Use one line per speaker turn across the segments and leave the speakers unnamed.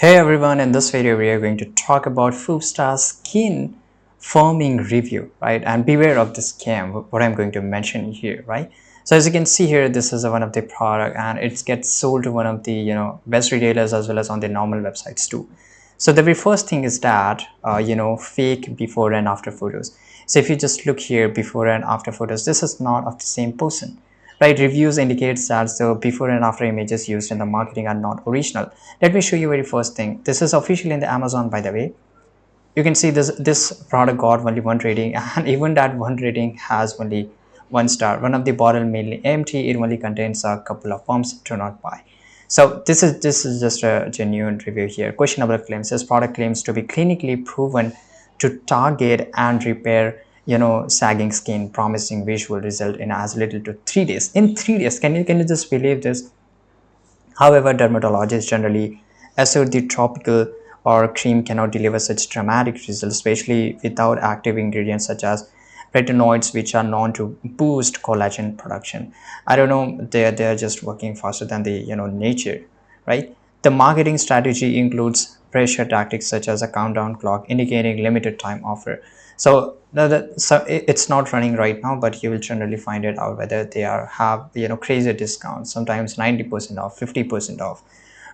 Hey everyone, in this video we are going to talk about Fubsta skin firming review, right? And beware of the scam, what I'm going to mention here, right? So as you can see here, this is one of the product and it gets sold to one of the best retailers as well as on the normal websites too. So the very first thing is that fake before and after photos. So if you just look here, before and after photos, this is not of the same person, right? Reviews indicates that the before and after images used in the marketing are not original. Let me show you very first thing. This is officially in the Amazon, by the way. You can see this product got only one rating and even that one rating has only 1 star. One of the bottle mainly empty, it only contains a couple of pumps. Do not buy. So this is just a genuine review here. Questionable claims. This product claims to be clinically proven to target and repair sagging skin, promising visual result in as little to 3 days. In 3 days, can you just believe this? However, dermatologists generally assert the topical or cream cannot deliver such dramatic results, especially without active ingredients such as retinoids, which are known to boost collagen production. I don't know, they're just working faster than the nature, right? The marketing strategy includes pressure tactics such as a countdown clock indicating limited time offer. So it's not running right now, but you will generally find it out whether they are have crazy discounts, sometimes 90% off, 50% off,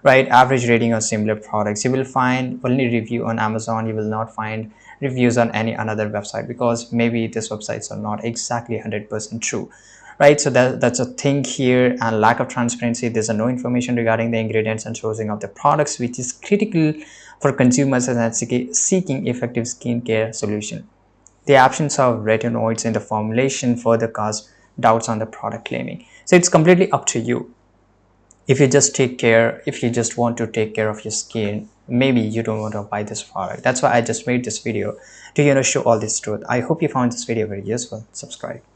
right? Average rating on similar products, you will find only review on Amazon. You will not find reviews on any another website because maybe these websites are not exactly 100% true, right? So that's a thing here. And lack of transparency, there's no information regarding the ingredients and sourcing of the products, which is critical for consumers and seeking effective skincare solution. The absence of retinoids in the formulation further cause doubts on the product claiming. So it's completely up to you. If you just take care, if you just want to take care of your skin, maybe you don't want to buy this product. That's why I just made this video to show all this truth. I hope you found this video very useful. Subscribe.